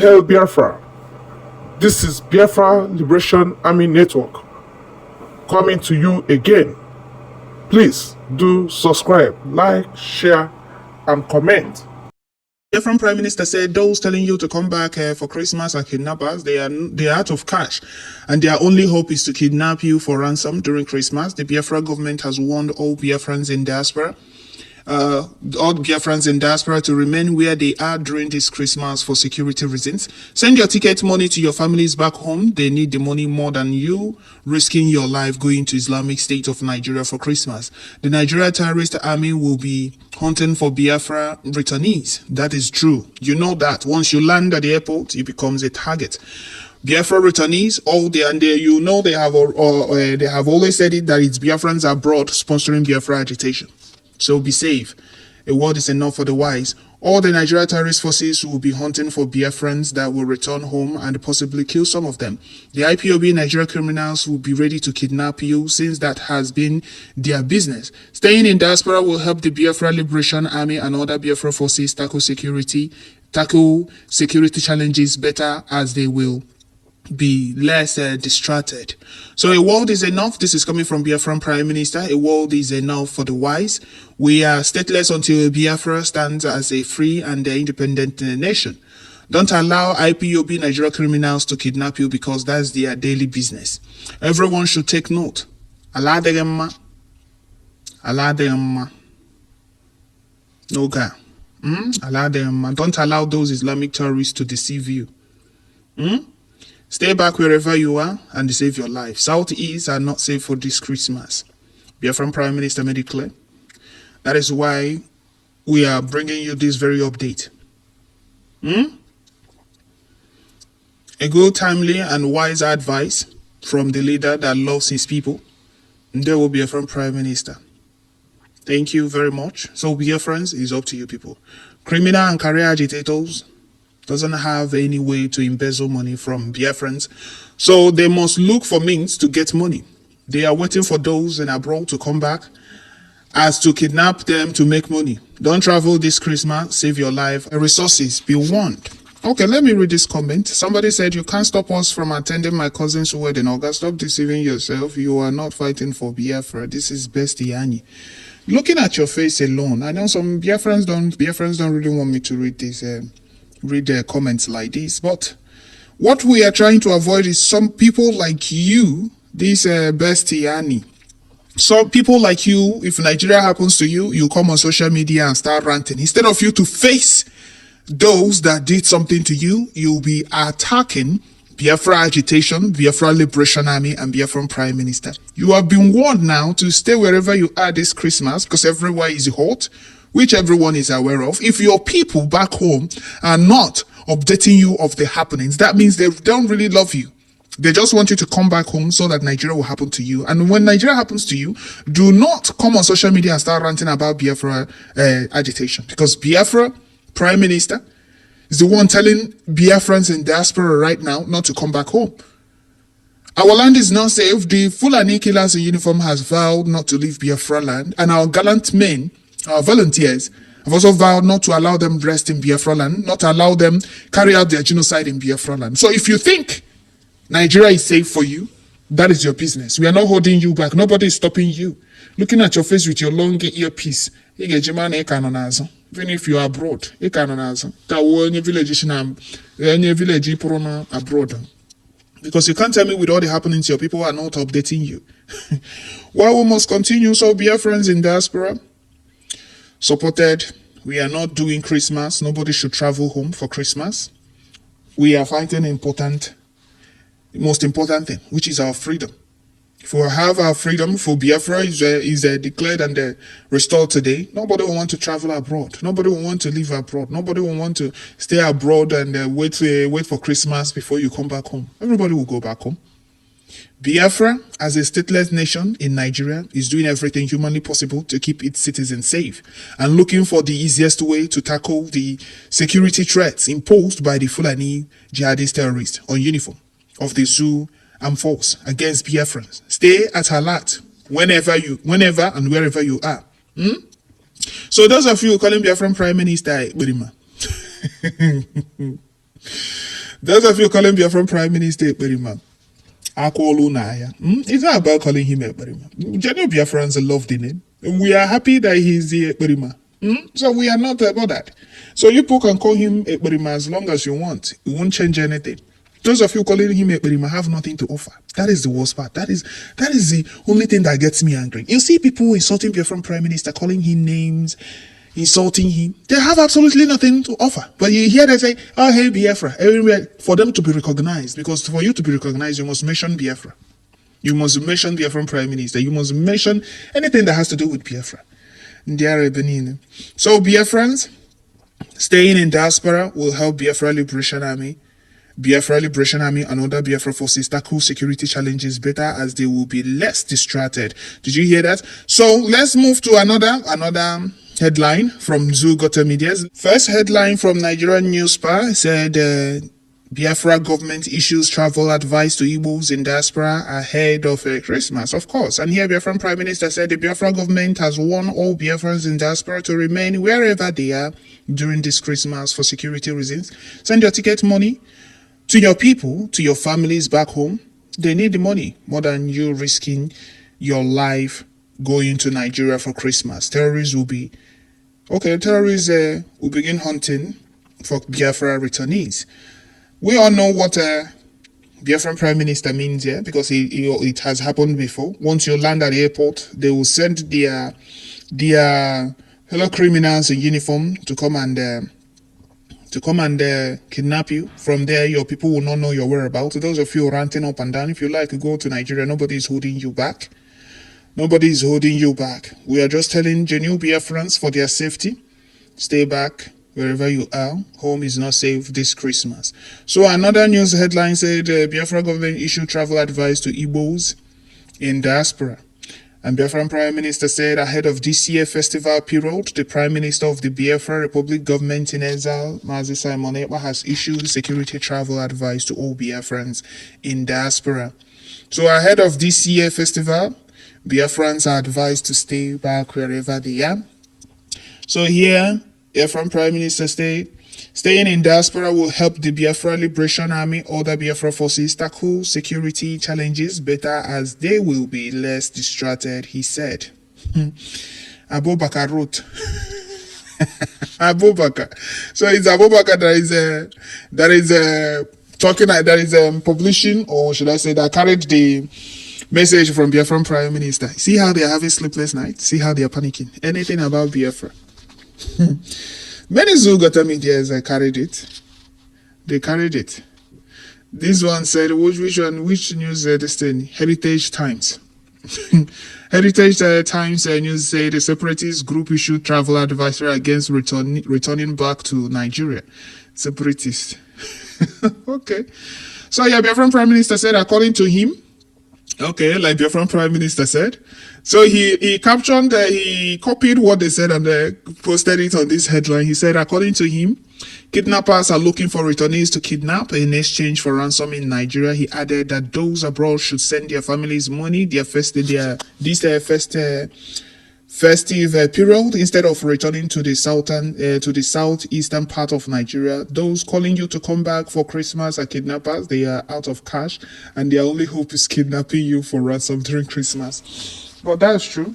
Hail Biafra! This is Biafra Liberation Army Network coming to you again. Please do subscribe, like, share, and comment. Biafran Prime Minister said those telling you to come back for Christmas are kidnappers. They are out of cash, and their only hope is to kidnap you for ransom during Christmas. The Biafra government has warned all Biafrans in diaspora to remain where they are during this Christmas for security reasons. Send your ticket money to your families back home. They need the money more than you risking your life going to Islamic State of Nigeria for Christmas. The Nigeria terrorist army will be hunting for Biafra returnees. That is true. You know that. Once you land at the airport, it becomes a target. Biafra returnees, they have always said it that it's Biafrans abroad sponsoring Biafra agitation. So be safe. A word is enough for the wise. All the Nigeria terrorist forces will be hunting for Biafrans that will return home and possibly kill some of them. The IPOB Nigeria criminals will be ready to kidnap you since that has been their business. Staying in diaspora will help the Biafra Liberation Army and other Biafra forces tackle security challenges better, as they will be less distracted. So a world is enough. This is coming from Biafran Prime Minister. A world is enough for the wise. We are stateless until Biafra stands as a free and independent nation. Don't allow IPOB Nigeria criminals to kidnap you, because that's their daily business. Everyone should take note. Allah degemma. No ga. Allah degemma. Don't allow those Islamic terrorists to deceive you. Stay back wherever you are and save your life. Southeast are not safe for this Christmas. Biafran Prime Minister made it clear. That is why we are bringing you this very update. A good, timely, and wise advice from the leader that loves his people. And there will be a Biafran Prime Minister. Thank you very much. So, Biafrans, it's up to you people. Criminal and career agitators doesn't have any way to embezzle money from Biafrans, so they must look for means to get money. They are waiting for those in abroad to come back as to kidnap them to make money. Don't travel this Christmas, save your life. Resources, be warned. Okay, let me read this comment. Somebody said, you can't stop us from attending my cousin's wedding. Oga, stop deceiving yourself. You are not fighting for Biafra. This is Bestiani. Looking at your face alone, I know some Biafrans don't really want me to read this. Read their comments like this, but what we are trying to avoid is some people like you, this Bestiani. Some people like you, if Nigeria happens to you, you come on social media and start ranting. Instead of you to face those that did something to you, you'll be attacking Biafra agitation, Biafra Liberation Army, and Biafran Prime Minister. You have been warned now to stay wherever you are this Christmas, because everywhere is hot, which everyone is aware of. If your people back home are not updating you of the happenings, that means they don't really love you. They just want you to come back home so that Nigeria will happen to you. And when Nigeria happens to you, do not come on social media and start ranting about Biafra agitation, because Biafra Prime Minister is the one telling Biafrans in diaspora right now not to come back home. Our land is not safe. The Fulani killers in uniform has vowed not to leave Biafra land, and our gallant men, our volunteers, have also vowed not to allow them rest in Biafra land, not to allow them carry out their genocide in Biafra land. So if you think Nigeria is safe for you, that is your business. We are not holding you back. Nobody is stopping you. Looking at your face with your long earpiece, even if you are abroad, any village abroad. Because you can't tell me with all the happenings your people are not updating you. Well, we must continue. So Biafrans in diaspora, supported. We are not doing Christmas. Nobody should travel home for Christmas. We are fighting the most important thing, which is our freedom. If we have our freedom, for Biafra is declared and restored today, nobody will want to travel abroad. Nobody will want to live abroad. Nobody will want to stay abroad and wait for Christmas before you come back home. Everybody will go back home. Biafra, as a stateless nation in Nigeria, is doing everything humanly possible to keep its citizens safe and looking for the easiest way to tackle the security threats imposed by the Fulani jihadist terrorists on uniform of the zoo and force against Biafrans. Stay at alert whenever and wherever you are. So those of you calling Biafran Prime Minister, Those of you calling Biafran Prime Minister Ekperima, it's not about calling him Ekperima. General Biafrans love the name. We are happy that he's the Ekperima. So we are not bothered. So you people can call him Ekperima as long as you want. It won't change anything. Those of you calling him Ekperima have nothing to offer. That is the worst part. That is the only thing that gets me angry. You see people insulting Biafran Prime Minister, calling him names, insulting him. They have absolutely nothing to offer. But you hear them say, oh, hey, Biafra. Everywhere, for them to be recognized. Because for you to be recognized, you must mention Biafra. You must mention Biafran Prime Minister. You must mention anything that has to do with Biafra. So Biafrans, staying in diaspora will help Biafra Liberation Army. Biafra Liberation Army and other Biafra forces tackle security challenges better as they will be less distracted. Did you hear that? So let's move to another headline from Zoo Gota Media's. First headline from Nigerian Newspaper said Biafra government issues travel advice to Igbos in diaspora ahead of Christmas. Of course. And here Biafran Prime Minister said the Biafra government has warned all Biafrans in diaspora to remain wherever they are during this Christmas for security reasons. Send your ticket money to your people, to your families back home. They need the money more than you risking your life going to Nigeria for Christmas. Terrorists will begin hunting for Biafra returnees. We all know what Biafran Prime Minister means here because it has happened before. Once you land at the airport, they will send their fellow criminals in uniform to come and kidnap you. From there, your people will not know your whereabouts. Those of you ranting up and down, if you like to go to Nigeria, nobody is holding you back. Nobody is holding you back. We are just telling genuine Biafrans for their safety, stay back wherever you are. Home is not safe this Christmas. So another news headline said Biafra government issued travel advice to Igbos in diaspora. And Biafran Prime Minister said ahead of this year festival period, the Prime Minister of the Biafra Republic government in exile, Mazi Simon Ekpa, has issued security travel advice to all Biafrans in diaspora. So ahead of this year festival, Biafrans are advised to stay back wherever they are. So here, Biafran Prime Minister staying in diaspora will help the Biafra Liberation Army, other Biafra forces tackle security challenges better as they will be less distracted, he said. Abubakar wrote. Abubakar. So it's Abubakar that is publishing, or should I say that carried the message from Biafran Prime Minister. See how they are having sleepless nights? See how they are panicking? Anything about Biafra? Many Zoo Gota medias carried it. They carried it. This one said, which news this thing? Heritage Times. Heritage Times news said the separatist group issued travel advisory against returning back to Nigeria. Separatist. Okay. So yeah, Biafran Prime Minister said, according to him, okay, like Biafran Prime Minister said. So he captioned, he copied what they said and posted it on this headline. He said, according to him, kidnappers are looking for returnees to kidnap in exchange for ransom in Nigeria. He added that those abroad should send their families money, festive period instead of returning to the southeastern part of Nigeria. Those calling you to come back for Christmas are kidnappers. They are out of cash and their only hope is kidnapping you for ransom during Christmas. But that's true.